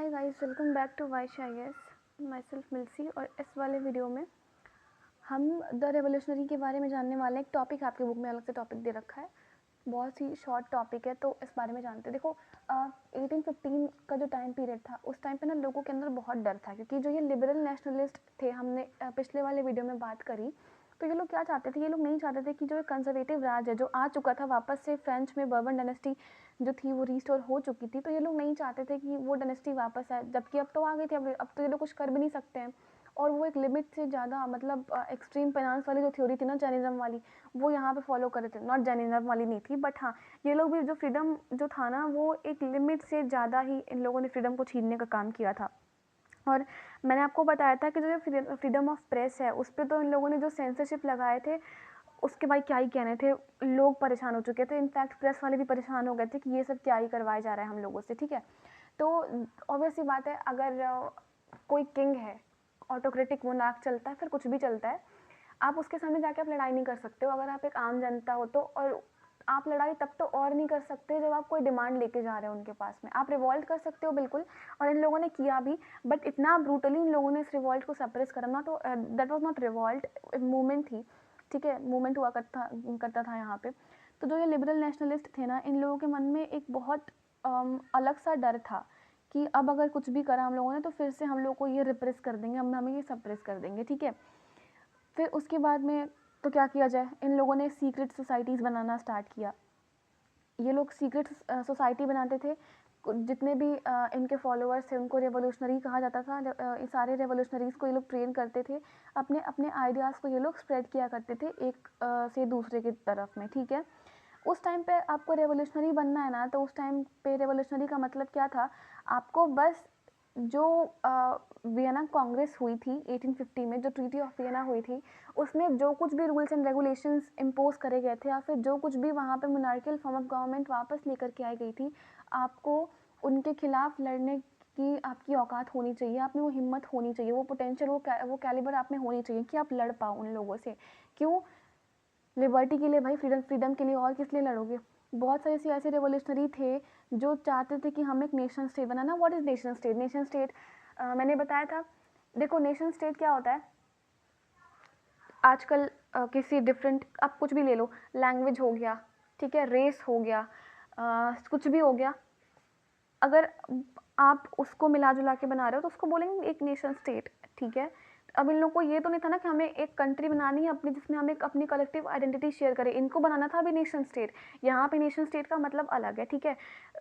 Hi guys, welcome back to Vaish I S. Myself मिल्सी। और इस वाले वीडियो में हम द रेवोल्यूशनरी के बारे में जानने वाले हैं। एक टॉपिक आपके बुक में अलग से टॉपिक दे रखा है, बहुत ही शॉर्ट टॉपिक है, तो इस बारे में जानते हैं। देखो 1815 का जो टाइम पीरियड था, उस टाइम पे ना लोगों के अंदर बहुत डर था, क्योंकि जो ये लिबरल नेशनलिस्ट थे, हमने पिछले वाले वीडियो में बात करी, तो ये लोग क्या चाहते थे, ये लोग नहीं चाहते थे कि जो कंजर्वेटिव राज है जो आ चुका था वापस से, फ्रेंच में बर्बन डायनेस्टी जो थी वो रिस्टोर हो चुकी थी, तो ये लोग नहीं चाहते थे कि वो डायनेस्टी वापस आए, जबकि अब तो आ गई थी। अब तो ये लोग कुछ कर भी नहीं सकते हैं। और वो एक लिमिट से ज़्यादा, मतलब एक्सट्रीम फाइनेंस वाली जो थ्योरी थी ना, जैनिज्म वाली, वो यहाँ पे फॉलो कर रहे थे। नॉट जैनिज्म वाली नहीं थी, बट हाँ, ये लोग भी जो फ्रीडम जो था ना, वो एक लिमिट से ज़्यादा ही इन लोगों ने फ्रीडम को छीनने का काम किया था। और मैंने आपको बताया था कि जो फ्रीडम ऑफ प्रेस है, उस पर तो इन लोगों ने जो सेंसरशिप लगाए थे, उसके भाई क्या ही कहने थे। लोग परेशान हो चुके थे, इनफैक्ट प्रेस वाले भी परेशान हो गए थे कि ये सब क्या ही करवाया जा रहा है हम लोगों से। ठीक है, तो ऑब्वियस सी बात है, अगर कोई किंग है, ऑटोक्रेटिक मोनार्क चलता है, फिर कुछ भी चलता है, आप उसके सामने जाके आप लड़ाई नहीं कर सकते हो। अगर आप एक आम जनता हो तो, और आप लड़ाई तब तो और नहीं कर सकते जब आप कोई डिमांड लेके जा रहे हो उनके पास में। आप रिवॉल्ट कर सकते हो बिल्कुल, और इन लोगों ने किया भी, बट इतना ब्रूटली इन लोगों ने इस रिवॉल्ट को सप्रेस करा ना, तो that was not revolt, movement थी। ठीक है, मूवमेंट हुआ करता था यहाँ पे। तो जो ये लिबरल नेशनलिस्ट थे ना, इन लोगों के मन में एक बहुत अलग सा डर था कि अब अगर कुछ भी करा हम लोगों ने, तो फिर से हम लोग को ये रिप्रेस कर देंगे, हमें ये सप्रेस कर देंगे। ठीक है, फिर उसके बाद में तो क्या किया जाए, इन लोगों ने सीक्रेट सोसाइटीज़ बनाना स्टार्ट किया। ये लोग सीक्रेट सोसाइटी बनाते थे। जितने भी इनके फॉलोअर्स थे, उनको रेवोल्यूशनरी कहा जाता था। सारे रेवोल्यूशनरीज़ को ये लोग ट्रेन करते थे, अपने अपने आइडियाज़ को ये लोग स्प्रेड किया करते थे एक से दूसरे की तरफ में। ठीक है, उस टाइम पे आपको रेवोल्यूशनरी बनना है ना, तो उस टाइम पे रेवोल्यूशनरी का मतलब क्या था, आपको बस जो वियना कांग्रेस हुई थी 1850 में, जो ट्रीटी ऑफ वियना हुई थी, उसमें जो कुछ भी रूल्स एंड रेगुलेशंस इम्पोज करे गए थे, या फिर जो कुछ भी वहाँ पे मोनार्कियल फॉर्म ऑफ गवर्नमेंट वापस लेकर के आई गई थी, आपको उनके खिलाफ लड़ने की आपकी औकात होनी चाहिए, आप में वो हिम्मत होनी चाहिए, वो पोटेंशियल, वो कैलिबर आप में होनी चाहिए कि आप लड़ पाओ उन लोगों से। क्यों? लिबर्टी के लिए भाई, फ्रीडम के लिए, और किस लिए लड़ोगे। बहुत सारे ऐसे रेवोल्यूशनरी थे जो चाहते थे कि हम एक nation state banana. What is nation state? Nation state मैंने बताया था। देखो, नेशन स्टेट क्या होता है आजकल, किसी डिफरेंट, आप कुछ भी ले लो, लैंग्वेज हो गया, ठीक है, रेस हो गया, कुछ भी हो गया, अगर आप उसको मिला जुला के बना रहे हो तो उसको बोलेंगे एक नेशन स्टेट। ठीक है, अब इन लोगों को ये तो नहीं था ना कि हमें एक कंट्री बनानी है अपनी, जिसमें हम एक अपनी कलेक्टिव आइडेंटिटी शेयर करें। इनको बनाना था अभी नेशन स्टेट। यहाँ पे नेशन स्टेट का मतलब अलग है। ठीक है,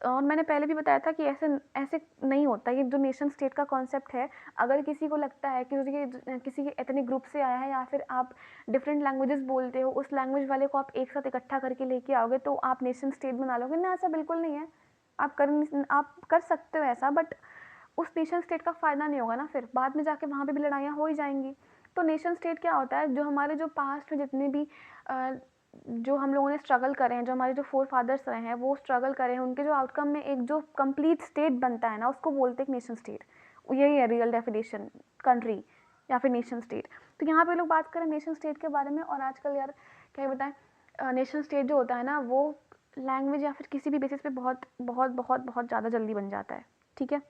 और मैंने पहले भी बताया था कि ऐसे ऐसे नहीं होता। ये जो नेशन स्टेट का कॉन्सेप्ट है, अगर किसी को लगता है कि किसी के एथनिक ग्रुप से आया है, या फिर आप डिफरेंट लैंग्वेजेस बोलते हो, उस लैंग्वेज वाले को आप एक साथ इकट्ठा करके लेके आओगे तो आप नेशन स्टेट बना लोगे ना, ऐसा बिल्कुल नहीं है। आप कर सकते हो ऐसा, बट उस नेशन स्टेट का फ़ायदा नहीं होगा ना, फिर बाद में जाके वहाँ पे भी लड़ाइयाँ हो ही जाएंगी। तो नेशन स्टेट क्या होता है, जो हमारे जो पास्ट में जितने भी जो हम लोगों ने स्ट्रगल करे हैं, जो हमारे जो फोर फादर्स रहे हैं वो स्ट्रगल करे हैं, उनके जो आउटकम में एक जो कंप्लीट स्टेट बनता है ना, उसको बोलते हैं नेशन स्टेट। यही है रियल डेफिनेशन कंट्री या फिर नेशन स्टेट। तो यहाँ पे लोग बात करें नेशन स्टेट के बारे में। और आजकल यार क्या बताएं, नेशन स्टेट जो होता है ना, वो लैंग्वेज या फिर किसी भी बेसिस पे बहुत बहुत बहुत बहुत ज़्यादा जल्दी बन जाता है। ठीक है,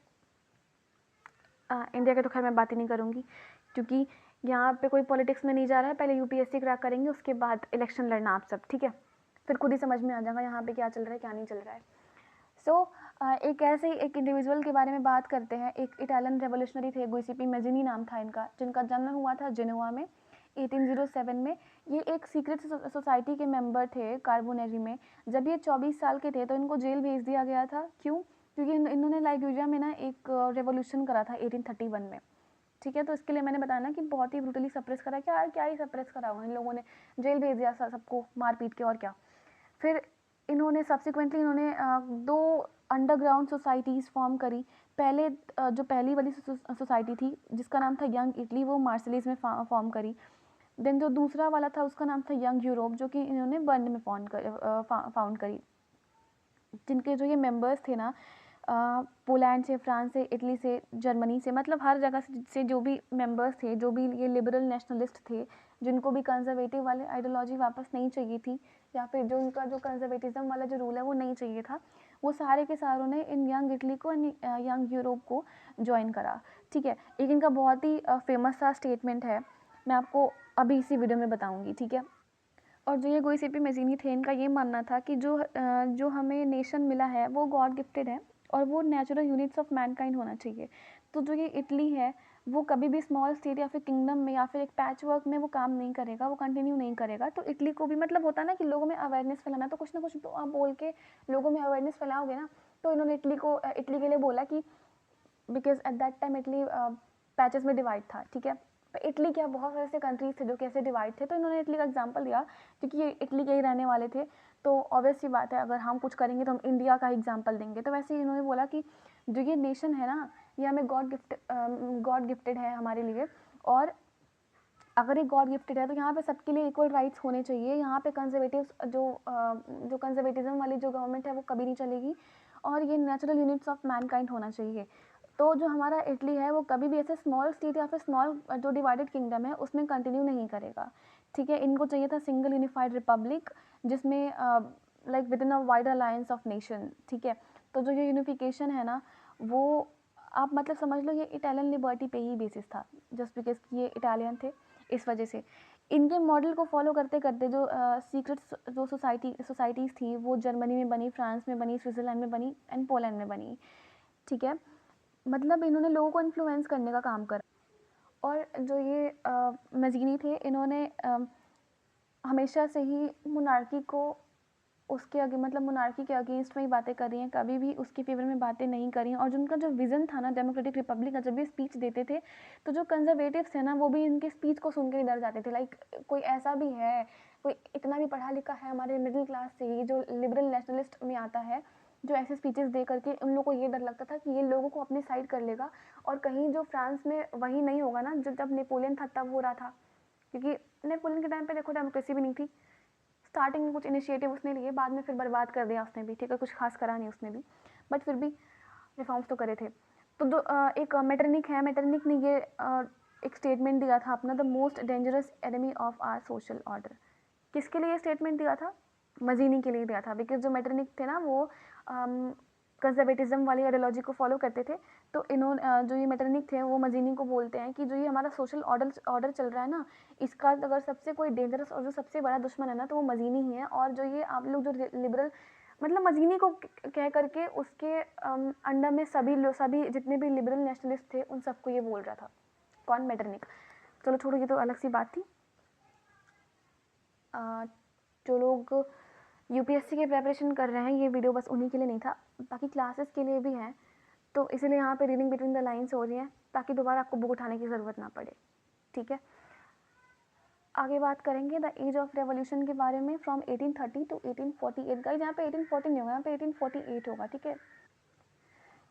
इंडिया के तो खैर मैं बात ही नहीं करूँगी, क्योंकि यहाँ पे कोई पॉलिटिक्स में नहीं जा रहा है। पहले यूपीएससी क्रैक करेंगे, उसके बाद इलेक्शन लड़ना आप सब। ठीक है, फिर खुद ही समझ में आ जाएगा यहाँ पे क्या चल रहा है क्या नहीं चल रहा है। सो एक ऐसे ही एक इंडिविजुअल के बारे में बात करते हैं। एक इटालियन रेवोल्यूशनरी थे, गुइसेपी मैज़िनी नाम था इनका, जिनका जन्म हुआ था जेनोवा में 1807 में। ये एक सीक्रेट सोसाइटी के मेंबर थे कार्बोनेरी में। जब ये 24 साल के थे तो इनको जेल भेज दिया गया था। क्यों? क्योंकि इन्होंने लाइब्यूरिया में ना एक रेवोल्यूशन करा था 1831 में। ठीक है, तो इसके लिए मैंने बताया ना कि बहुत ही ब्रूटली सप्रेस करा। क्या क्या ही सप्रेस करा हुआ, इन लोगों ने जेल भेज दिया सबको मार पीट के, और क्या। फिर इन्होंने सब्सिक्वेंटली दो अंडरग्राउंड सोसाइटीज़ फॉर्म करी। पहले जो पहली वाली सोसाइटी थी जिसका नाम था यंग इटली, वो मार्सिलीज में फॉर्म करी। देन जो दूसरा वाला था उसका नाम था यंग यूरोप, जो कि इन्होंने बर्न में फाउंड करी। जिनके जो ये मेंबर्स थे ना, पोलैंड से, फ्रांस से, इटली से, जर्मनी से, मतलब हर जगह से जो भी मेंबर्स थे, जो भी ये लिबरल नेशनलिस्ट थे, जिनको भी कंजर्वेटिव वाली आइडियोलॉजी वापस नहीं चाहिए थी, या फिर जो उनका जो कंजर्वेटिज्म वाला जो रूल है वो नहीं चाहिए था, वो सारे के सारों ने इन यंग इटली को, यंग यूरोप को ज्वाइन करा, ठीक है। एक इनका बहुत ही फेमस सा स्टेटमेंट है, मैं आपको अभी इसी वीडियो में बताऊंगी, ठीक है। और जो ये गुइसेपी मैज़ीनी थे, इनका ये मानना था कि जो हमें नेशन मिला है वो गॉड गिफ्टेड है और वो नेचुरल यूनिट्स ऑफ मैनकाइंड होना चाहिए। तो जो ये इटली है वो कभी भी स्मॉल स्टेट या फिर किंगडम में या फिर एक पैच वर्क में वो काम नहीं करेगा, वो कंटिन्यू नहीं करेगा। तो इटली को भी मतलब होता है ना कि लोगों में अवेयरनेस फैलाना, तो कुछ ना कुछ तो आप बोल के लोगों में अवेयरनेस फैलाओगे ना। तो इन्होंने इटली के लिए बोला कि because at that time Italy patches में डिवाइड था, ठीक है। इटली क्या, बहुत सारे ऐसे कंट्रीज थे जो कैसे डिवाइड थे, तो इन्होंने इटली का एग्जांपल दिया क्योंकि ये इटली के ही रहने वाले थे। तो ऑब्वियस सी बात है, अगर हम कुछ करेंगे तो हम इंडिया का एग्जांपल देंगे। तो वैसे ही इन्होंने बोला कि जो ये नेशन है ना, ये हमें गॉड गिफ्टेड है हमारे लिए, और अगर ये गॉड गिफ्टेड है तो यहाँ पे सबके लिए इक्वल राइट्स होने चाहिए। यहाँ पे जो कंजर्वेटिज्म वाली जो गवर्नमेंट है वो कभी नहीं चलेगी, और ये नेचुरल यूनिट्स ऑफ मैनकाइंड होना चाहिए। तो जो हमारा इटली है वो कभी भी ऐसे स्मॉल स्टेट या फिर स्मॉल जो डिवाइडेड किंगडम है उसमें कंटिन्यू नहीं करेगा, ठीक है। इनको चाहिए था सिंगल यूनिफाइड रिपब्लिक जिसमें like with in a wide alliance of nation, ठीक है। तो जो ये यूनिफिकेशन है ना, वो आप मतलब समझ लो ये इटालियन लिबर्टी पे ही बेसिस था, जस्ट बिकॉज ये इटालियन थे, इस वजह से। इनके मॉडल को फॉलो करते करते जो सीक्रेट जो सोसाइटीज़ थी वो जर्मनी में बनी, फ्रांस में बनी, स्विट्ज़रलैंड में बनी एंड पोलैंड में बनी, ठीक है। मतलब इन्होंने लोगों को इन्फ्लुएंस करने का काम करा। और जो ये मैज़ीनी थे, इन्होंने हमेशा से ही मोनार्की को उसके आगे मतलब मोनार्की के अगेंस्ट में ही बातें करी हैं, कभी भी उसके फेवर में बातें नहीं करी हैं। और जो उनका जो विज़न था ना डेमोक्रेटिक रिपब्लिक का, जब भी स्पीच देते थे तो जो कंजर्वेटिव्स थे ना वो भी इनके स्पीच को सुन के ही डर जाते थे। लाइक कोई ऐसा भी है, कोई इतना भी पढ़ा लिखा है हमारे मिडिल क्लास से ही जो लिबरल नेशनलिस्ट में आता है, जो ऐसे स्पीचेस दे करके उन लोगों को ये डर लगता था कि ये लोगों को अपनी साइड कर लेगा। और कहीं जो फ्रांस में वही नहीं होगा ना जो जब नेपोलियन था तब हो रहा था, क्योंकि नेपोलियन के टाइम पे देखो डेमोक्रेसी भी नहीं थी। स्टार्टिंग में कुछ इनिशिएटिव उसने लिए, बाद में फिर बर्बाद कर दिया उसने भी, ठीक है। कुछ खास करा नहीं उसने भी, बट फिर भी रिफॉर्म्स तो करे थे। तो जो एक मेटरनिक है, मेटरनिक ने ये एक स्टेटमेंट दिया था अपना, the most dangerous enemy of our social order. किसके लिए स्टेटमेंट दिया था? मजीनी के लिए दिया था, बिकॉज जो मेटरनिक थे ना वो कंजर्वेटिज्म वाली आइडियोलॉजी को फॉलो करते थे। तो इन्होंने जो ये मेटरनिक थे वो मजीनी को बोलते हैं कि जो ये हमारा सोशल ऑर्डर चल रहा है ना, इसका अगर सबसे कोई डेंजरस और जो सबसे बड़ा दुश्मन है ना तो वो मजीनी ही है। और जो ये आप लोग जो लिबरल मतलब मजीनी को कह करके उसके अंडर में सभी जितने भी लिबरल नेशनलिस्ट थे उन सबको ये बोल रहा था। कौन? मेटरनिक। चलो छोड़ो, ये तो अलग सी बात थी। जो लोग यूपीएससी के प्रिपरेशन कर रहे हैं, ये वीडियो बस उन्हीं के लिए नहीं था, बाकी क्लासेस के लिए भी है। तो इसीलिए यहाँ पे रीडिंग बिटवीन द लाइन्स हो रही है ताकि दोबारा आपको बुक उठाने की ज़रूरत ना पड़े, ठीक है। आगे बात करेंगे द एज ऑफ रेवोल्यूशन के बारे में, फ्रॉम 1830 टू 1848। गाइस यहाँ पे 1840 नहीं होगा, यहाँ पे 1848 होगा, ठीक है।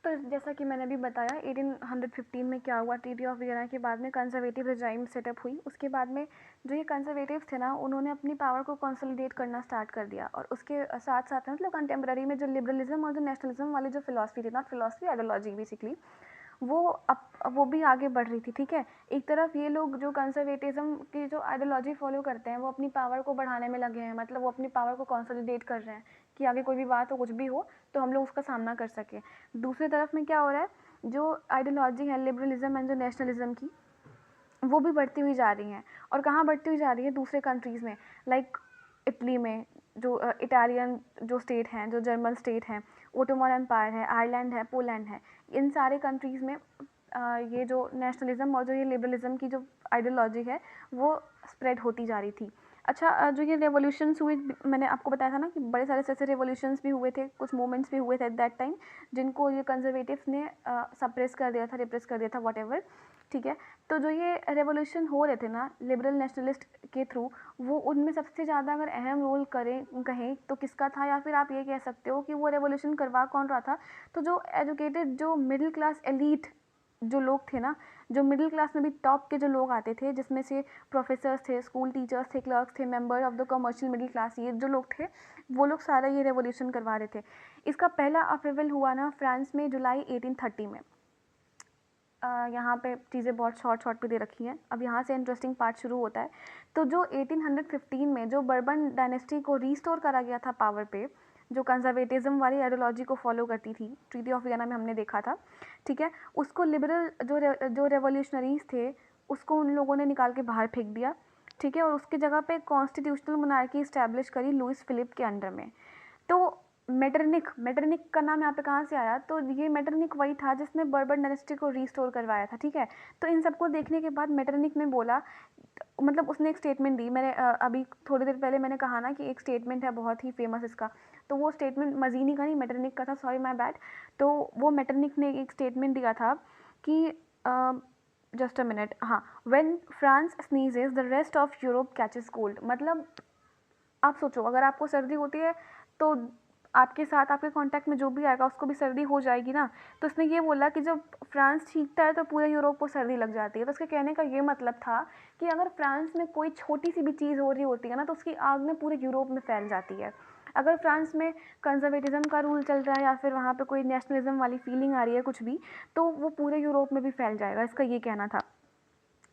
तो जैसा कि मैंने अभी बताया 1815 में क्या हुआ, ट्रीटी ऑफ वियना के बाद में कंजर्वेटिव रिजाइम सेटअप हुई। उसके बाद में जो ये कंजर्वेटिव थे ना उन्होंने अपनी पावर को कंसोलिडेट करना स्टार्ट कर दिया। और उसके साथ साथ मतलब कंटेम्प्रेरी में जो लिबरलिज्म और जो नेशनलिज्म वाली जो फिलॉसफी थी, नॉट फिलॉसफी, आइडियोलॉजी बेसिकली, वो भी आगे बढ़ रही थी, ठीक है। एक तरफ ये लोग जो कंजर्वेटिज्म की जो आइडियोलॉजी फॉलो करते हैं वो अपनी पावर को बढ़ाने में लगे हैं, मतलब वो अपनी पावर को कंसोलिडेट कर रहे हैं कि आगे कोई भी बात हो, कुछ भी हो तो हम लोग उसका सामना कर सकें। दूसरी तरफ में क्या हो रहा है, जो आइडियोलॉजी है लिबरलिज्म एंड जो नेशनलिज्म की, वो भी बढ़ती हुई जा रही हैं। और कहाँ बढ़ती हुई जा रही है? दूसरे कंट्रीज़ में, लाइक इटली में, जो इटालियन जो स्टेट हैं, जो जर्मन स्टेट हैं, ओटोमन एम्पायर है, आयरलैंड है, पोलैंड है, इन सारे कंट्रीज़ में ये जो नेशनलिज्म और जो ये लिबरलिज्म की जो आइडियोलॉजी है वो स्प्रेड होती जा रही थी। अच्छा, जो ये रेवोल्यूशंस हुए, मैंने आपको बताया था ना कि बड़े सारे ऐसे रेवोल्यूशंस भी हुए थे, कुछ मूवमेंट्स भी हुए थे एट दैट टाइम, जिनको ये कंजर्वेटिव्स ने सप्रेस कर दिया था, रिप्रेस कर दिया था, वॉट, ठीक है। तो जो ये रेवोल्यूशन हो रहे थे ना लिबरल नेशनलिस्ट के थ्रू, वो उनमें सबसे ज़्यादा अगर अहम रोल कहें तो किसका था, या फिर आप ये कह सकते हो कि वो रेवोल्यूशन करवा कौन रहा था? तो जो एजुकेटेड जो मिडिल क्लास एलीट जो लोग थे ना, जो मिडिल क्लास में भी टॉप के जो लोग आते थे, जिसमें से प्रोफेसर्स थे, स्कूल टीचर्स थे, क्लर्क्स थे, member of the commercial middle class, ये जो लोग थे वो लोग सारा ये रेवोल्यूशन करवा रहे थे। इसका पहला अपीवल हुआ ना फ्रांस में जुलाई 1830 में। यहाँ पे चीज़ें बहुत शॉर्ट पे दे रखी हैं, अब यहाँ से इंटरेस्टिंग पार्ट शुरू होता है। तो जो 1815 में जो बर्बन डायनेस्टी को रीस्टोर करा गया था पावर पे, जो कंजर्वेटिज्म वाली आइडियोलॉजी को फॉलो करती थी, ट्रीटी ऑफ वियना में हमने देखा था, ठीक है, उसको लिबरल जो रेवोल्यूशनरीज थे उसको उन लोगों ने निकाल के बाहर फेंक दिया, ठीक है, और उसकी जगह पे कॉन्स्टिट्यूशनल मोनार्की इस्टेब्लिश करी लुइस फिलिप के अंडर में। तो मेटरनिक का नाम यहाँ पे कहाँ से आया, तो ये मेटरनिक वही था जिसने बर्बर डायनेस्टी को रिस्टोर करवाया था, ठीक है। तो इन सबको देखने के बाद मेटरनिक ने बोला, मतलब उसने एक स्टेटमेंट दी, मैंने अभी थोड़ी देर पहले मैंने कहा ना कि एक स्टेटमेंट है बहुत ही फेमस इसका, तो वो स्टेटमेंट मजीनी का नहीं मेटरनिक का था, सॉरी माय बैड। तो वो मेटरनिक ने एक स्टेटमेंट दिया था कि जस्ट अ मिनट, हाँ, when France sneezes the rest of Europe catches cold. मतलब आप सोचो, अगर आपको सर्दी होती है तो आपके साथ आपके कांटेक्ट में जो भी आएगा उसको भी सर्दी हो जाएगी ना। तो उसने ये बोला कि जब फ्रांस छींकता है तो पूरे यूरोप को सर्दी लग जाती है। तो उसके कहने का ये मतलब था कि अगर फ्रांस में कोई छोटी सी भी चीज़ हो रही होती है ना तो उसकी आग में पूरे यूरोप में फैल जाती है। अगर फ्रांस में कंजर्वेटिज्म का रूल चल रहा है या फिर वहाँ पे कोई नेशनलिज्म वाली फीलिंग आ रही है कुछ भी, तो वो पूरे यूरोप में भी फैल जाएगा, इसका ये कहना था।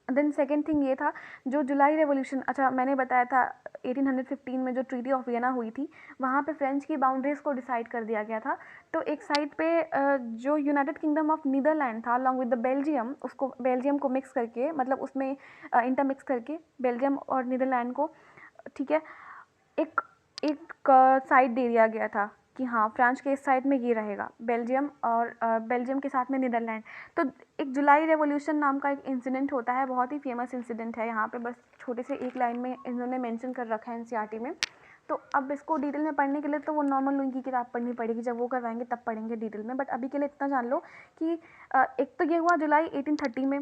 देन सेकेंड थिंग ये था, जो जुलाई रेवोल्यूशन, अच्छा मैंने बताया था 1815 में जो ट्रीटी ऑफ वियना हुई थी, वहाँ पे फ्रेंच की बाउंड्रीज़ को डिसाइड कर दिया गया था। तो एक साइड पे जो यूनाइटेड किंगडम ऑफ नीदरलैंड था अलॉन्ग विद द बेल्जियम, उसको बेल्जियम को मिक्स करके, मतलब उसमें इंटरमिक्स करके बेल्जियम और नीदरलैंड को, ठीक है, एक एक साइड दे दिया गया था कि हाँ फ्रांस के इस साइड में ये रहेगा बेल्जियम, और बेल्जियम के साथ में नीदरलैंड। तो एक जुलाई रेवोल्यूशन नाम का एक इंसिडेंट होता है, बहुत ही फेमस इंसिडेंट है, यहाँ पे बस छोटे से एक लाइन में इन्होंने मेंशन कर रखा है एनसीईआरटी में। तो अब इसको डिटेल में पढ़ने के लिए तो वो नॉर्मल लॉ की किताब पढ़नी पड़ेगी, जब वो करवाएंगे तब पढ़ेंगे डिटेल में, बट अभी के लिए इतना जान लो कि एक तो ये हुआ जुलाई 1830 में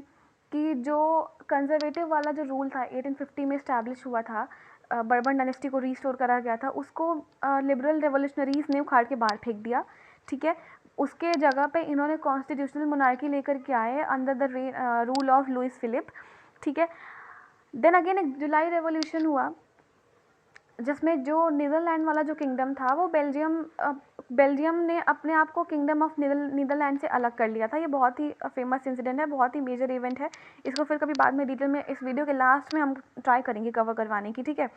कि जो कंजर्वेटिव वाला जो रूल था 1850 में इस्टेब्लिश हुआ था, बर्बन डायनेस्टी को रीस्टोर करा गया था, उसको लिबरल रेवोल्यूशनरीज ने उखाड़ के बाहर फेंक दिया, ठीक है। उसके जगह पे इन्होंने कॉन्स्टिट्यूशनल मोनार्की लेकर के आए under the rule of Louis Philippe, ठीक है। देन अगेन एक जुलाई रेवोल्यूशन हुआ जिसमें जो नीदरलैंड वाला जो किंगडम था वो बेल्जियम ने अपने आप को किंगडम ऑफ नीदरलैंड से अलग कर लिया था। ये बहुत ही फेमस इंसिडेंट है, बहुत ही मेजर इवेंट है, इसको फिर कभी बाद में डिटेल में इस वीडियो के लास्ट में हम ट्राई करेंगे कवर करवाने की, ठीक है।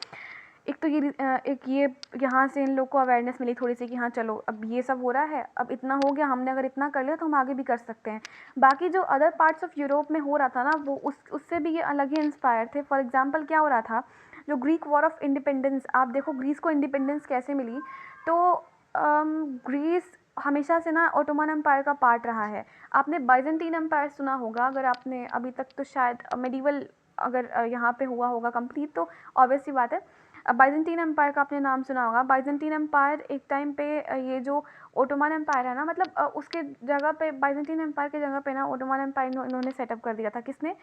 एक तो ये यहाँ से इन लोग को अवेयरनेस मिली थोड़ी सी कि हाँ चलो अब ये सब हो रहा है, अब इतना हो गया, हमने अगर इतना कर लिया तो हम आगे भी कर सकते हैं। बाकी जो अदर पार्ट्स ऑफ यूरोप में हो रहा था ना वो उससे भी ये अलग ही इंस्पायर थे। फॉर एग्जाम्पल क्या हो रहा था, जो ग्रीक वॉर ऑफ इंडिपेंडेंस, आप देखो ग्रीस को इंडिपेंडेंस कैसे मिली, तो ग्रीस हमेशा से ना ओटोमन एम्पायर का पार्ट रहा है। आपने बाइजेंटीन एम्पायर सुना होगा, अगर आपने अभी तक, तो शायद मेडिवल अगर यहाँ पे हुआ होगा कंप्लीट, तो ऑब्वियस सी बात है बाइजेंटीन एम्पायर का आपने नाम सुना होगा। बाइजेंटीन एम्पायर एक टाइम पे ये जो ओटोमन एम्पायर है ना, मतलब उसके जगह पे, बाइजेंटीन एम्पायर के जगह पे ना ओटोमन एम्पायर इन्होंने सेटअप कर दिया था। किसने?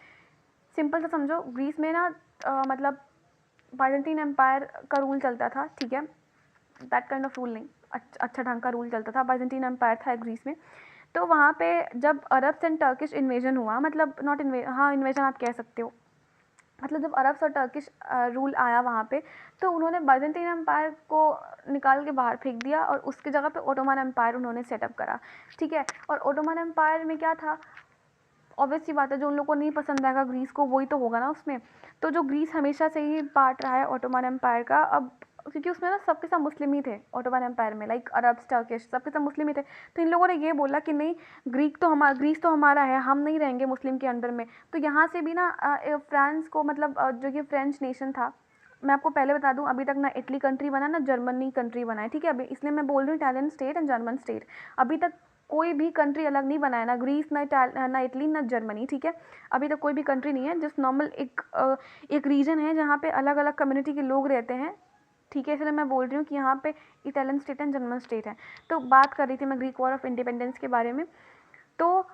सिंपल सा समझो, ग्रीस में ना मतलब बाइजेंटीन एम्पायर का रूल चलता था, ठीक है, दैट काइंड ऑफ रूल नहीं, अच्छा ढंग का रूल चलता था, बाइजेंटीन एम्पायर था ग्रीस में। तो वहाँ पे जब अरब्स एंड टर्किश इन्वेजन हुआ, मतलब नॉट हाँ इन्वेजन आप कह सकते हो, मतलब जब अरब्स और टर्किश रूल आया वहाँ पे, तो उन्होंने बाइजेंटीन एम्पायर को निकाल के बाहर फेंक दिया और उसकी जगह पे ओटोमन एम्पायर उन्होंने सेटअप करा, ठीक है। और ओटोमन एम्पायर में क्या था, ऑब्वियस सी बात है, जो उन लोगों को नहीं पसंद आएगा ग्रीस को वही तो होगा ना उसमें। तो जो ग्रीस हमेशा से ही पार्ट रहा है ओटोमन एम्पायर का, अब क्योंकि उसमें ना सबके सब मुस्लिम ही थे ओटोमन एम्पायर में, लाइक अरब्स टर्किश सबके सब मुस्लिम ही थे। तो इन लोगों ने ये बोला कि नहीं, ग्रीस तो हमारा है, हम नहीं रहेंगे मुस्लिम के अंडर में। तो यहाँ से भी ना फ्रांस को, मतलब जो ये फ्रेंच नेशन था, मैं आपको पहले बता दूं अभी तक ना इटली कंट्री बना ना जर्मनी कंट्री बना है, ठीक है। अभी इसलिए मैं बोल रही हूँ Italian state and German state, अभी तक कोई भी कंट्री अलग नहीं बनाया, ना ग्रीस ना इटली ना जर्मनी, ठीक है। अभी तक कोई भी कंट्री नहीं है, जस्ट नॉर्मल एक रीजन है जहाँ पे अलग अलग कम्युनिटी के लोग रहते हैं, ठीक है। इसलिए मैं बोल रही हूँ कि यहाँ पे Italian state and German state है। तो बात कर रही थी मैं ग्रीक वॉर ऑफ इंडिपेंडेंस के बारे में। तो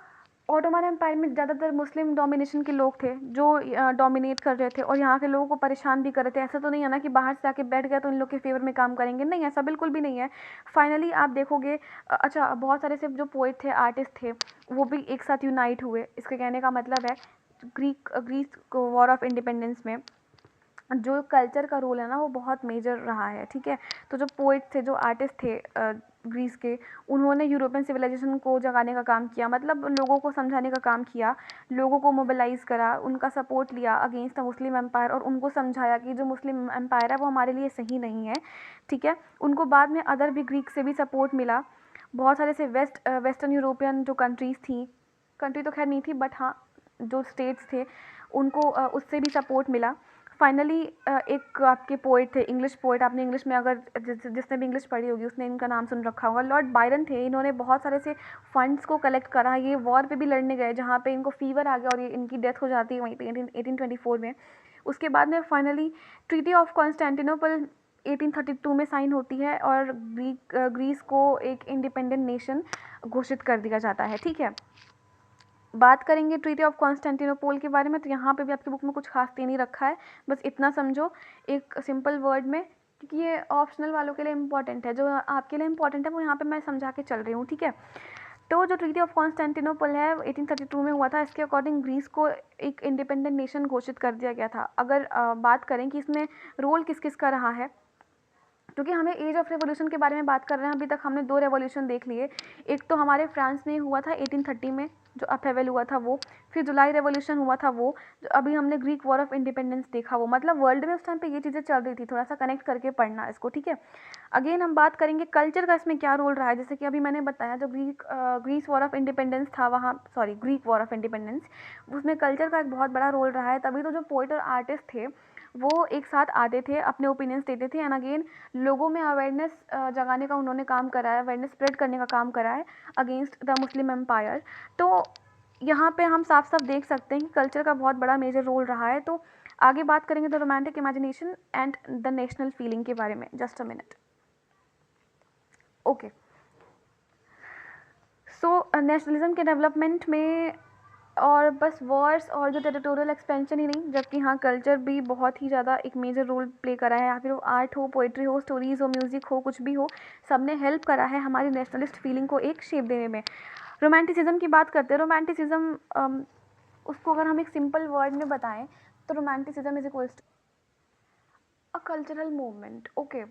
ऑटोमन एम्पायर में ज़्यादातर मुस्लिम डोमिनेशन के लोग थे जो डोमिनेट कर रहे थे और यहाँ के लोगों को परेशान भी कर रहे थे। ऐसा तो नहीं है ना कि बाहर से आके बैठ गया तो इन लोग के फेवर में काम करेंगे, नहीं, ऐसा बिल्कुल भी नहीं है। फाइनली आप देखोगे, अच्छा बहुत सारे सिर्फ जो पोइट थे, आर्टिस्ट थे, वो भी एक साथ यूनाइट हुए। इसके कहने का मतलब है ग्रीस वॉर ऑफ इंडिपेंडेंस में जो कल्चर का रोल है ना वो बहुत मेजर रहा है, ठीक है। तो जो पोइट थे, जो आर्टिस्ट थे, ग्रीस के, उन्होंने यूरोपियन सिविलाइजेशन को जगाने का काम किया, मतलब लोगों को समझाने का काम किया, लोगों को मोबिलाइज़ करा, उनका सपोर्ट लिया अगेंस्ट द मुस्लिम एम्पायर और उनको समझाया कि जो मुस्लिम एम्पायर है वो हमारे लिए सही नहीं है, ठीक है। उनको बाद में अदर भी ग्रीक से भी सपोर्ट मिला, बहुत सारे से वेस्टर्न यूरोपियन जो कंट्रीज़ थी, कंट्री तो खैर नहीं थी बट हाँ जो स्टेट्स थे उनको उससे भी सपोर्ट मिला। फाइनली एक आपके पोइट थे, इंग्लिश पोइट, आपने इंग्लिश में अगर जिसने भी इंग्लिश पढ़ी होगी उसने इनका नाम सुन रखा होगा, लॉर्ड बायरन थे। इन्होंने बहुत सारे से फंड्स को कलेक्ट करा, ये वॉर पे भी लड़ने गए जहाँ पे इनको फीवर आ गया और ये इनकी डेथ हो जाती है वहीं पे 1824 में। उसके बाद में फाइनली ट्रीटी ऑफ कॉन्स्टेंटिनोपल 1832 में साइन होती है और ग्रीस को एक इंडिपेंडेंट नेशन घोषित कर दिया जाता है, ठीक है। बात करेंगे ट्रीटी ऑफ कॉन्स्टेंटिनोपल के बारे में, तो यहाँ पे भी आपकी बुक में कुछ खास दे नहीं रखा है, बस इतना समझो एक सिंपल वर्ड में, क्योंकि ये ऑप्शनल वालों के लिए इंपॉर्टेंट है, जो आपके लिए इंपॉर्टेंट है वो यहाँ पे मैं समझा के चल रही हूँ, ठीक है। तो जो ट्रीटी ऑफ कॉन्स्टेंटिनोपल है 1832 में हुआ था, इसके अकॉर्डिंग ग्रीस को एक इंडिपेंडेंट नेशन घोषित कर दिया गया था। अगर बात करें कि इसमें रोल किस किस का रहा है, क्योंकि हमें एज ऑफ रेवोल्यूशन के बारे में बात कर रहे हैं, अभी तक हमने 2 रेवोल्यूशन देख लिए। एक तो हमारे फ्रांस में हुआ था 1830 में, जो अपहेवल हुआ था वो, फिर जुलाई रेवोल्यूशन हुआ था वो, जो अभी हमने ग्रीक वॉर ऑफ इंडिपेंडेंस देखा वो, मतलब वर्ल्ड में उस टाइम पे ये चीज़ें चल रही थी, थोड़ा सा कनेक्ट करके पढ़ना इसको, ठीक है। अगेन हम बात करेंगे कल्चर का इसमें क्या रोल रहा है, जैसे कि अभी मैंने बताया जो ग्रीस वॉर ऑफ इंडिपेंडेंस था वहाँ, sorry Greek war of independence, उसमें कल्चर का एक बहुत बड़ा रोल रहा है। तभी तो जो पोइट और आर्टिस्ट थे वो एक साथ आते थे, अपने ओपिनियंस देते थे, एंड अगेन लोगों में अवेयरनेस जगाने का उन्होंने काम करा है, अवेयरनेस स्प्रेड करने का काम करा है अगेंस्ट द मुस्लिम एम्पायर। तो यहाँ पे हम साफ साफ देख सकते हैं कि कल्चर का बहुत बड़ा मेजर रोल रहा है। तो आगे बात करेंगे the romantic imagination and the national feeling के बारे में, just a minute. Okay, so nationalism के डेवलपमेंट में और बस वॉर्स और जो टेरिटोरियल एक्सपेंशन ही नहीं, जबकि हाँ कल्चर भी बहुत ही ज़्यादा एक मेजर रोल प्ले करा है, या फिर वो आर्ट हो, पोइट्री हो, स्टोरीज़ हो, म्यूज़िक हो, कुछ भी हो, सब ने हेल्प करा है हमारी नेशनलिस्ट फीलिंग को एक शेप देने में। रोमांटिसिज्म की बात करते हैं, रोमांटिसिज्म उसको अगर हम एक सिंपल वर्ड में बताएं तो romanticism is equals to a cultural movement. Okay,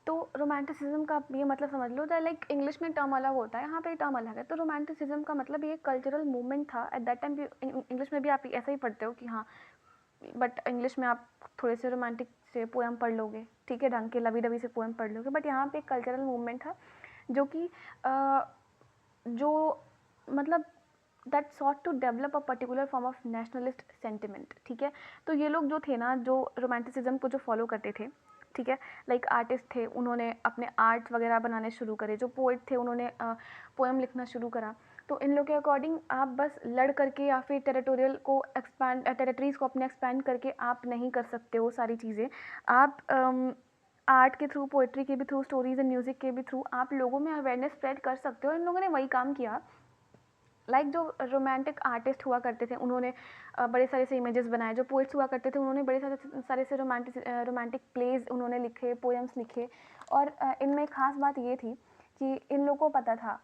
तो रोमांटिसिज्म का ये मतलब समझ लो, लाइक इंग्लिश में टर्म अलग होता है, यहाँ पे टर्म अलग है। तो रोमांटिसिज्म का मतलब ये कल्चरल मूवमेंट था एट दैट टाइम भी। इंग्लिश में भी आप ऐसा ही पढ़ते हो कि हाँ, बट इंग्लिश में आप थोड़े से रोमांटिक से पोएम पढ़ लोगे, ठीक है, ढंग के लवी डबी से पोएम पढ़ लोगे, बट यहाँ पे एक कल्चरल मूवमेंट था जो कि जो मतलब that sought to develop a particular form of nationalist sentiment, ठीक है। तो ये लोग जो थे ना, जो रोमांटिसिज्म को जो फॉलो करते थे, ठीक है, लाइक आर्टिस्ट थे, उन्होंने अपने आर्ट वगैरह बनाने शुरू करे, जो पोइट थे उन्होंने पोएम लिखना शुरू करा। तो इन लोग के अकॉर्डिंग आप बस लड़ करके या फिर टेरिटोरियल को एक्सपैंड, टेरिटरीज को अपने एक्सपैंड करके आप नहीं कर सकते हो सारी चीज़ें। आप आर्ट के थ्रू, पोइट्री के भी थ्रू, स्टोरीज एंड म्यूज़िक के भी थ्रू आप लोगों में अवेयरनेस स्प्रेड कर सकते हो। इन लोगों ने वही काम किया। लाइक जो रोमांटिक आर्टिस्ट हुआ करते थे उन्होंने बड़े सारे से इमेजेस बनाए, जो पोइट्स हुआ करते थे उन्होंने बड़े सारे से रोमांटिक प्लेज उन्होंने लिखे, पोएम्स लिखे। और इनमें खास बात ये थी कि इन लोगों को पता था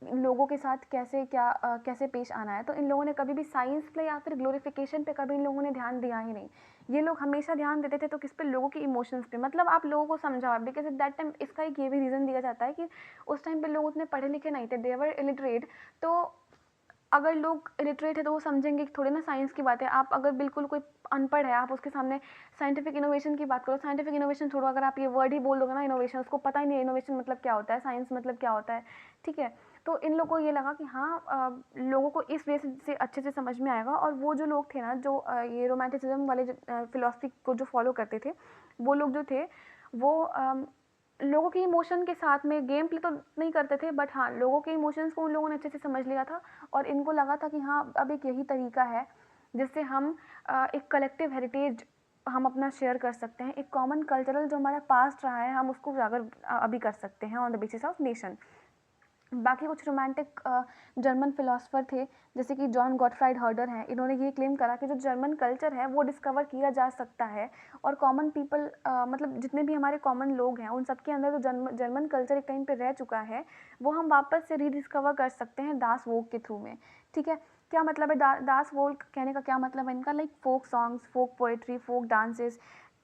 लोगों के साथ कैसे क्या कैसे पेश आना है। तो इन लोगों ने कभी भी साइंस पे या फिर ग्लोरिफिकेशन पे कभी इन लोगों ने ध्यान दिया ही नहीं। ये लोग हमेशा ध्यान देते थे तो किस पे, लोगों के इमोशंस पे, मतलब आप लोगों को समझाओ, बिकॉज एट दैट टाइम इसका एक ये भी रीज़न दिया जाता है कि उस टाइम पे लोग उतने पढ़े लिखे नहीं थे, देवर इलिटरेट। तो अगर लोग इलिटरेट है तो वो समझेंगे कि थोड़ी ना साइंस की बात है। आप अगर बिल्कुल कोई अनपढ़ है, आप उसके सामने साइंटिफिक इनोवेशन की बात करो, साइंटिफिक इनोवेशन छोड़ो, अगर आप ये वर्ड ही बोल दोगे ना इनोवेशन, उसको पता ही नहीं इनोवेशन मतलब क्या होता है, साइंस मतलब क्या होता है, ठीक है। तो इन लोगों को ये लगा कि हाँ लोगों को इस वे से अच्छे से समझ में आएगा। और वो जो लोग थे ना, जो ये रोमांटिसिज्म वाले फिलोसफी को जो फॉलो करते थे, वो लोग जो थे वो लोगों के इमोशन के साथ में गेम प्ले तो नहीं करते थे, बट हाँ लोगों के इमोशंस को उन लोगों ने अच्छे से समझ लिया था। और इनको लगा था कि हाँ अब एक यही तरीका है जिससे हम एक कलेक्टिव हेरिटेज हम अपना शेयर कर सकते हैं, एक कॉमन कल्चरल जो हमारा पास्ट रहा है हम उसको उजागर अभी कर सकते हैं on the basis of nation. बाकी कुछ रोमांटिक जर्मन फिलोसफर थे जैसे कि जॉन गॉटफ्राइड हर्डर हैं, इन्होंने ये क्लेम करा कि जो जर्मन कल्चर है वो डिस्कवर किया जा सकता है और कॉमन पीपल मतलब जितने भी हमारे कॉमन लोग हैं उन सबके अंदर जो जर्मन कल्चर एक टाइम पे रह चुका है वो हम वापस से रीडिस्कवर कर सकते हैं दास वोग के थ्रू में, ठीक है। क्या मतलब है दास वोग कहने का, क्या मतलब है इनका, लाइक फोक सॉन्ग्स, फोक पोएट्री, फोक डांसेस,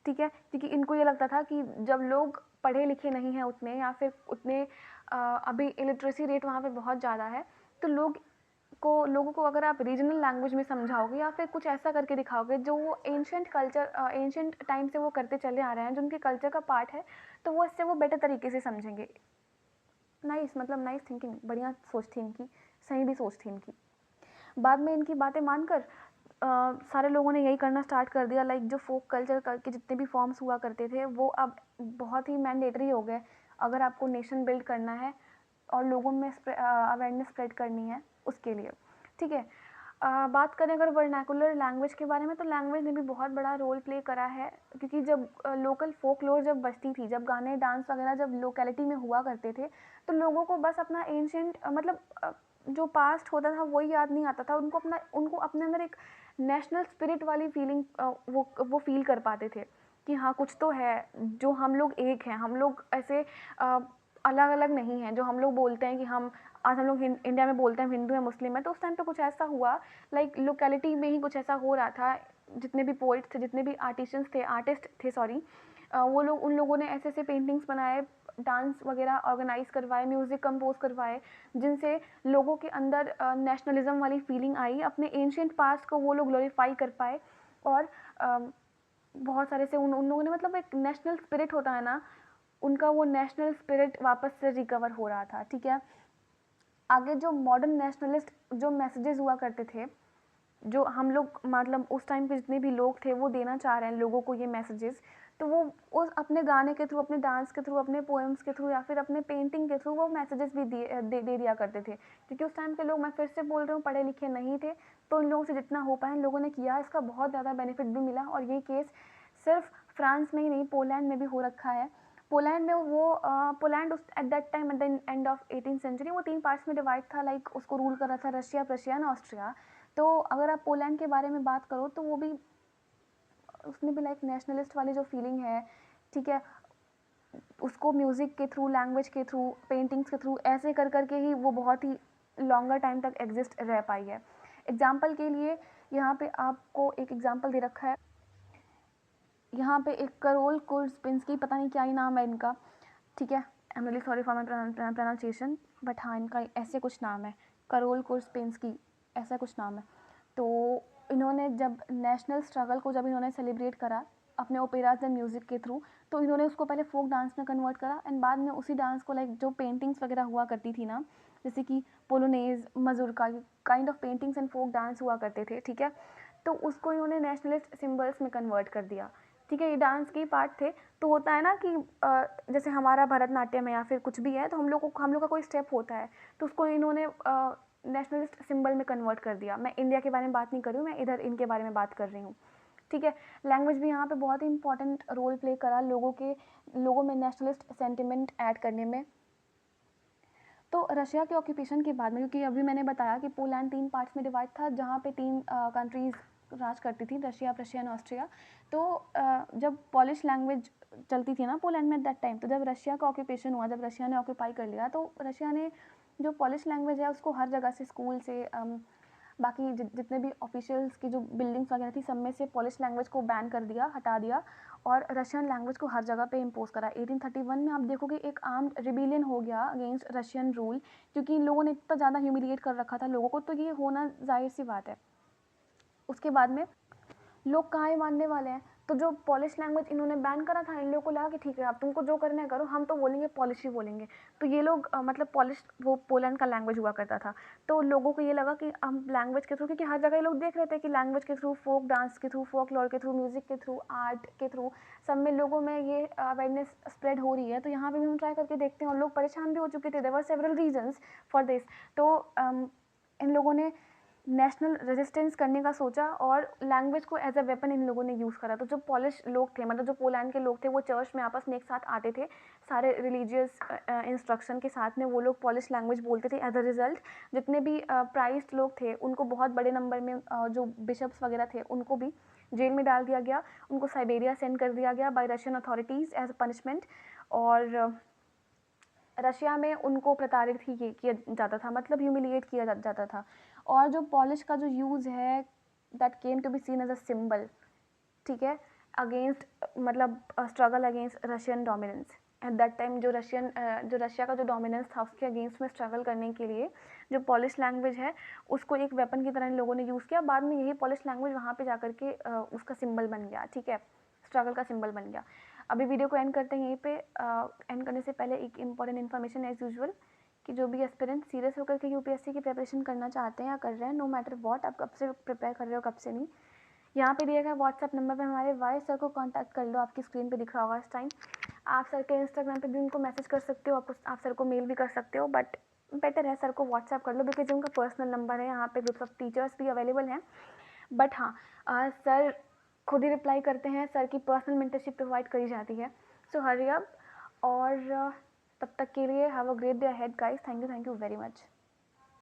ठीक है। क्योंकि इनको ये लगता था कि जब लोग पढ़े लिखे नहीं हैं उतने या फिर उतने अभी इलिटरेसी रेट वहाँ पे बहुत ज़्यादा है, तो लोगों को अगर आप रीजनल लैंग्वेज में समझाओगे या फिर कुछ ऐसा करके दिखाओगे जो वो एंशंट कल्चर एंशंट टाइम से वो करते चले आ रहे हैं, जो उनके कल्चर का पार्ट है, तो वो इससे वो बेटर तरीके से समझेंगे। नाइस, मतलब नाइस थिंकिंग, बढ़िया सोच थी इनकी, सही भी सोच थी इनकी। बाद में इनकी बातें मानकर सारे लोगों ने यही करना स्टार्ट कर दिया। लाइक जो फोक कल्चर के जितने भी फॉर्म्स हुआ करते थे वो अब बहुत ही मैंडेटरी हो गए, अगर आपको नेशन बिल्ड करना है और लोगों में अवेयरनेस स्प्रेड करनी है उसके लिए। ठीक है, बात करें अगर वर्नाकुलर लैंग्वेज के बारे में, तो लैंग्वेज ने भी बहुत बड़ा रोल प्ले करा है, क्योंकि जब लोकल फोकलोर जब बजती थी, जब गाने डांस वगैरह जब लोकेलिटी में हुआ करते थे, तो लोगों को बस अपना एंशियंट मतलब जो पास्ट होता था वही याद नहीं आता था, उनको अपने अंदर एक नेशनल स्पिरिट वाली फीलिंग वो फील कर पाते थे कि हाँ कुछ तो है, जो हम लोग एक हैं, हम लोग ऐसे अलग अलग नहीं हैं। जो हम लोग बोलते हैं कि आज हम लोग इंडिया में बोलते हैं हिंदू है मुस्लिम है, तो उस टाइम पे कुछ ऐसा हुआ, लाइक लोकेलिटी में ही कुछ ऐसा हो रहा था। जितने भी पोइट्स थे, जितने भी आर्टिस्ट थे सॉरी, वो लोग उन लोगों ने ऐसे ऐसे पेंटिंग्स बनाए, डांस वगैरह ऑर्गेनाइज करवाए, म्यूज़िक कंपोज करवाए, जिनसे लोगों के अंदर नेशनलिज्म वाली फीलिंग आई, अपने एंशियंट पास्ट को वो लोग ग्लोरीफाई कर पाए। और बहुत सारे से उन लोगों ने, मतलब एक नेशनल स्पिरिट होता है ना, उनका वो नेशनल स्पिरिट वापस से रिकवर हो रहा था। ठीक है, आगे जो मॉडर्न नेशनलिस्ट जो मैसेजेस हुआ करते थे, जो हम लोग मतलब उस टाइम पे जितने भी लोग थे वो देना चाह रहे हैं लोगों को ये मैसेजेस, तो वो उस अपने गाने के थ्रू, अपने डांस के थ्रू, अपने पोएम्स के थ्रू या फिर अपने पेंटिंग के थ्रू वो मैसेजेस भी दे दिया करते थे। क्योंकि उस टाइम के लोग, मैं फिर से बोल रही हूँ, पढ़े लिखे नहीं थे, तो इन लोगों से जितना हो पाया इन लोगों ने किया, इसका बहुत ज़्यादा बेनिफिट भी मिला। और ये केस सिर्फ फ्रांस में ही नहीं, पोलैंड में भी हो रखा है। पोलैंड में पोलैंड उस at that time, at the end of 18th century, वो 3 पार्ट्स में डिवाइड था। लाइक उसको रूल कर रहा था रशिया, प्रशिया एंड ऑस्ट्रिया। तो अगर आप पोलैंड के बारे में बात करो तो वो भी, उसमें भी लाइक नेशनलिस्ट वाली जो फीलिंग है, ठीक है, उसको म्यूज़िक के थ्रू, लैंग्वेज के थ्रू, पेंटिंग्स के थ्रू ऐसे कर करके ही वो बहुत ही लॉन्गर टाइम तक एग्जिस्ट रह पाई है। एग्जाम्पल के लिए यहाँ पे आपको एक एग्जाम्पल दे रखा है, यहाँ पे एक करोल कुर्स्पिंस्की, पता नहीं क्या ही नाम है इनका, ठीक है, I am really sorry for my pronunciation, but हाँ इनका ऐसे कुछ नाम है, करोल कुर्स्पिंस्की ऐसा कुछ नाम है। तो इन्होंने जब नेशनल स्ट्रगल को जब इन्होंने सेलिब्रेट करा अपने ओपेराज एंड म्यूज़िक के थ्रू, तो इन्होंने उसको पहले फोक डांस में कन्वर्ट करा, एंड बाद में उसी डांस को, लाइक जो पेंटिंग्स वगैरह हुआ करती थी ना, जैसे कि polonaise, mazurka, kind of paintings and folk dance हुआ करते थे, ठीक है, तो उसको इन्होंने नेशनलिस्ट सिम्बल्स में कन्वर्ट कर दिया। ठीक है, ये डांस के पार्ट थे। तो होता है ना कि जैसे हमारा भरतनाट्यम है या फिर कुछ भी है, तो हम लोग का कोई स्टेप होता है, तो उसको इन्होंने नेशनलिस्ट सिंबल में कन्वर्ट कर दिया। मैं इंडिया के बारे में बात नहीं कर रही हूँ, मैं इधर इनके बारे में बात कर रही हूँ। ठीक है, लैंग्वेज भी यहाँ पे बहुत ही इंपॉर्टेंट रोल प्ले करा लोगों में नेशनलिस्ट सेंटिमेंट ऐड करने में। तो रशिया के ऑक्यूपेशन के बाद में, क्योंकि अभी मैंने बताया कि पोलैंड 3 पार्ट्स में डिवाइड था, जहाँ पे 3 कंट्रीज़ राज करती थी, रशिया, प्रशिया एंड ऑस्ट्रिया। तो जब पॉलिश लैंग्वेज चलती थी ना पोलैंड में एट दैट टाइम, तो जब रशिया का ऑक्यूपेशन हुआ, जब रशिया ने ऑक्यूपाई कर लिया, तो रशिया ने जो पॉलिश लैंग्वेज है उसको हर जगह से, स्कूल से, बाकी जितने भी ऑफिशियल्स की जो बिल्डिंग्स वगैरह थी, सब में से पॉलिश लैंग्वेज को बैन कर दिया, हटा दिया, और रशियन लैंग्वेज को हर जगह पे इम्पोज करा। 1831 में आप देखोगे एक आर्म्ड रिबेलियन हो गया अगेंस्ट रशियन रूल, क्योंकि इन लोगों ने इतना ज़्यादा ह्यूमिलिएट कर रखा था लोगों को, तो ये होना जाहिर सी बात है। उसके बाद में लोग कहाँ ही मानने वाले हैं, तो जो पॉलिश लैंग्वेज इन्होंने बैन करा था, इन लोगों को लगा कि ठीक है आप तुमको जो करना है करो, हम तो बोलेंगे पॉलिश ही बोलेंगे। तो ये लोग मतलब पॉलिश वो पोलैंड का लैंग्वेज हुआ करता था, तो लोगों को ये लगा कि हम लैंग्वेज के थ्रू, क्योंकि हर जगह ये लोग देख रहे थे कि लैंग्वेज के थ्रू, फोक डांस के थ्रू, फोक लॉर के थ्रू, म्यूज़िक के थ्रू, आर्ट के थ्रू, सब में लोगों में ये अवेयरनेस स्प्रेड हो रही है, तो यहाँ पर भी हम ट्राई करके देखते हैं। और लोग परेशान भी हो चुके थे, there were several reasons for this. तो इन लोगों ने नेशनल रेजिस्टेंस करने का सोचा और लैंग्वेज को एज अ वेपन इन लोगों ने यूज़ करा। तो जो पॉलिश लोग थे, मतलब जो पोलैंड के लोग थे, वो चर्च में आपस में एक साथ आते थे, सारे रिलीजियस इंस्ट्रक्शन के साथ में वो लोग पॉलिश लैंग्वेज बोलते थे। एज अ रिजल्ट जितने भी प्राइज्ड लोग थे उनको बहुत बड़े नंबर में, जो बिशप्स वगैरह थे उनको भी जेल में डाल दिया गया, उनको साइबेरिया सेंड कर दिया गया by Russian authorities as a punishment. और रशिया में उनको प्रताड़ित ही किया जाता था, मतलब ह्यूमिलिएट किया जाता था। और जो पॉलिश का जो यूज़ है, that came to be seen as a symbol, ठीक है, अगेंस्ट, मतलब struggle against Russian dominance. At that time जो रशिया का जो डोमिनेंस था उसके अगेंस्ट में स्ट्रगल करने के लिए जो पॉलिश लैंग्वेज है उसको एक वेपन की तरह इन लोगों ने यूज़ किया। बाद में यही पॉलिश लैंग्वेज वहाँ पे जाकर के उसका सिंबल बन गया, ठीक है, स्ट्रगल का सिंबल बन गया। अभी वीडियो को एंड करते हैं यहीं पे। एंड करने से पहले एक इंपॉर्टेंट इन्फॉर्मेशन एज यूजुअल कि जो भी एस्पिरेंट सीरियस होकर के यूपीएससी की प्रिपरेशन करना चाहते हैं या कर रहे हैं, नो मैटर व्हाट, आप कब से प्रिपेयर कर रहे हो कब से नहीं, यहाँ पे दिया गया व्हाट्सएप नंबर पे हमारे वाई सर को कांटेक्ट कर लो। आपकी स्क्रीन पे दिख रहा होगा इस टाइम। आप सर के इंस्टाग्राम पे भी उनको मैसेज कर सकते हो, आप सर को मेल भी कर सकते हो, बट बेटर है सर को व्हाट्सएप कर लो बिकॉज उनका पर्सनल नंबर है। यहाँ पे ग्रुप्स ऑफ टीचर्स भी अवेलेबल हैं, बट हाँ सर खुद ही रिप्लाई करते हैं, सर की पर्सनल मेंटरशिप प्रोवाइड करी जाती है। सो हरी अप, और तब तक के लिए have a great day ahead guys. Thank you very much.